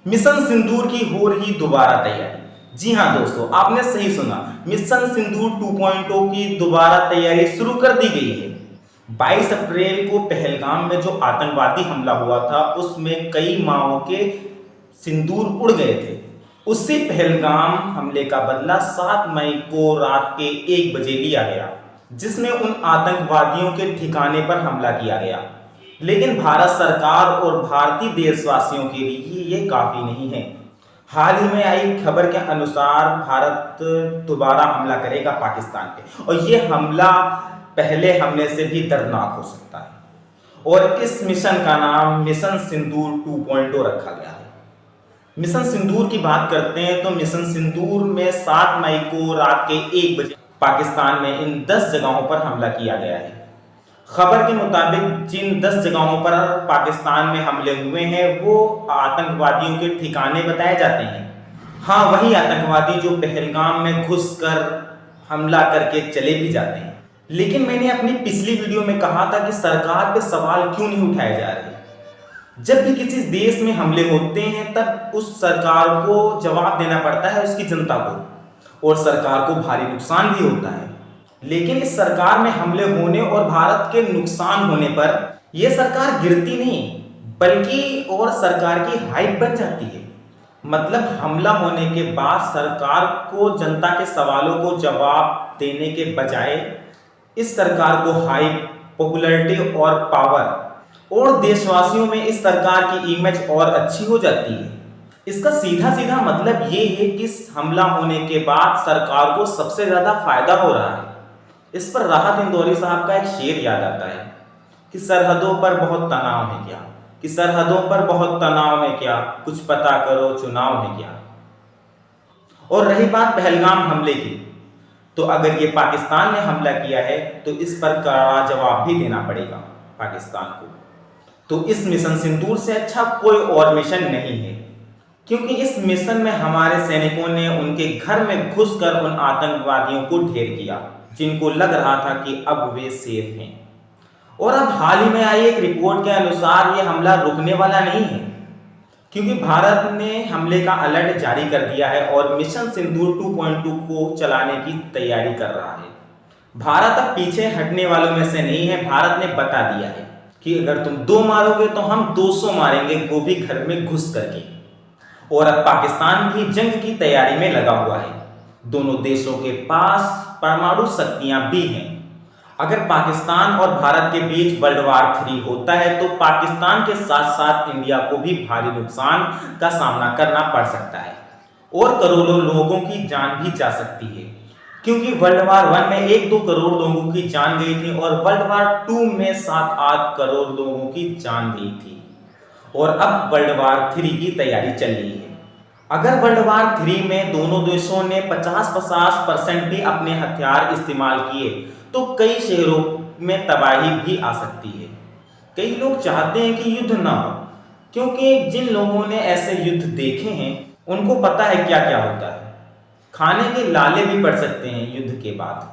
Mission सिंदूर की हो रही दोबारा तैयारी। जी हां दोस्तों, आपने सही सुना। मिशन सिंदूर 2.0 की दोबारा तैयारी शुरू कर दी गई है। 22 अप्रैल को पहलगाम में जो आतंकवादी हमला हुआ था, उसमें कई माओं के सिंदूर उड़ गए थे। उसी पहलगाम हमले का बदला 7 मई को रात के 1 बजे लिया गया, जिसमें उन आतंकवादियों के ठिकाने पर हमला किया गया। लेकिन भारत सरकार और भारतीय देशवासियों के लिए ये काफी नहीं है। हाल ही में आई खबर के अनुसार भारत दोबारा हमला करेगा पाकिस्तान पे, और ये हमला पहले हमले से भी दर्दनाक हो सकता है। और इस मिशन का नाम मिशन सिंदूर 2.0 रखा गया है। मिशन सिंदूर की बात करते हैं तो मिशन सिंदूर में 7 मई को रात के 1 बजे पाकिस्तान में इन 10 जगहों पर हमला किया गया है। खबर के मुताबिक जिन 10 जगहों पर पाकिस्तान में हमले हुए हैं वो आतंकवादियों के ठिकाने बताए जाते हैं। हाँ, वही आतंकवादी जो पहलगाम में घुसकर हमला करके चले भी जाते हैं। लेकिन मैंने अपनी पिछली वीडियो में कहा था कि सरकार पे सवाल क्यों नहीं उठाए जा रहे। जब भी किसी देश में हमले होते हैं तब उस सरकार को जवाब देना पड़ता है, उसकी जनता को, और सरकार को भारी नुकसान भी होता है। लेकिन इस सरकार में हमले होने और भारत के नुकसान होने पर यह सरकार गिरती नहीं, बल्कि और सरकार की हाइप बन जाती है। मतलब हमला होने के बाद सरकार को जनता के सवालों को जवाब देने के बजाय इस सरकार को हाइप, पॉपुलैरिटी और पावर, और देशवासियों में इस सरकार की इमेज और अच्छी हो जाती है। इसका सीधा सीधा मतलब ये है कि हमला होने के बाद सरकार को सबसे ज्यादा फायदा हो रहा है। इस पर राहत इंदौरी साहब का एक शेर याद आता है कि सरहदों पर बहुत तनाव है क्या, कि सरहदों पर बहुत तनाव है क्या, कुछ पता करो चुनाव है क्या। और रही बात पहलगाम हमले की, तो अगर ये पाकिस्तान ने हमला किया है तो इस पर कड़ा जवाब भी देना पड़ेगा पाकिस्तान को। तो इस मिशन सिंदूर से अच्छा कोई और मिशन नहीं है, क्योंकि इस मिशन में हमारे सैनिकों ने उनके घर में घुसकर उन आतंकवादियों को ढेर किया जिनको लग रहा था कि अब वे सेफ हैं। और अब हाल ही में आई एक रिपोर्ट के अनुसार ये हमला रुकने वाला नहीं है, क्योंकि भारत ने हमले का अलर्ट जारी कर दिया है और मिशन सिंदूर 2.2 को चलाने की तैयारी कर रहा है। भारत अब पीछे हटने वालों में से नहीं है। भारत ने बता दिया है कि अगर तुम 2 मारोगे तो हम 200 मारेंगे, वो भी घर में घुस करके। और अब पाकिस्तान भी जंग की तैयारी में लगा हुआ है। दोनों देशों के पास परमाणु शक्तियां भी हैं। अगर पाकिस्तान और भारत के बीच वर्ल्ड वार 3 होता है तो पाकिस्तान के साथ साथ इंडिया को भी भारी नुकसान का सामना करना पड़ सकता है और करोड़ों लोगों की जान भी जा सकती है, क्योंकि वर्ल्ड वार 1 में 1-2 करोड़ लोगों की जान गई थी और वर्ल्ड वार 2 में 7-8 करोड़ लोगों की जान गई थी। और अब वर्ल्ड वार 3 की तैयारी चल रही है। अगर वर्ल्ड वार 3 में दोनों देशों ने 50% भी अपने हथियार इस्तेमाल किए तो कई शहरों में तबाही भी आ सकती है। कई लोग चाहते हैं कि युद्ध ना हो, क्योंकि जिन लोगों ने ऐसे युद्ध देखे हैं उनको पता है क्या क्या होता है। खाने के लाले भी पड़ सकते हैं युद्ध के बाद।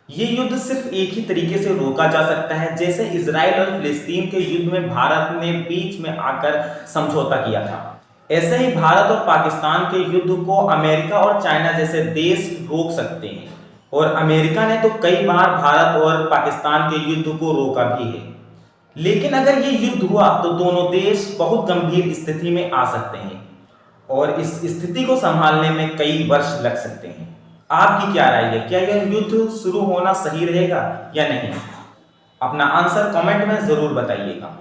ये युद्ध सिर्फ एक ही तरीके से रोका जा सकता है, जैसे इजराइल और फिलिस्तीन के युद्ध में भारत ने बीच में आकर समझौता किया था। ऐसे ही भारत और पाकिस्तान के युद्ध को अमेरिका और चाइना जैसे देश रोक सकते हैं, और अमेरिका ने तो कई बार भारत और पाकिस्तान के युद्ध को रोका भी है। लेकिन अगर ये युद्ध हुआ तो दोनों देश बहुत गंभीर स्थिति में आ सकते हैं और इस स्थिति को संभालने में कई वर्ष लग सकते हैं। आपकी क्या राय है? क्या यह युद्ध शुरू होना सही रहेगा या नहीं? अपना आंसर कमेंट में जरूर बताइएगा।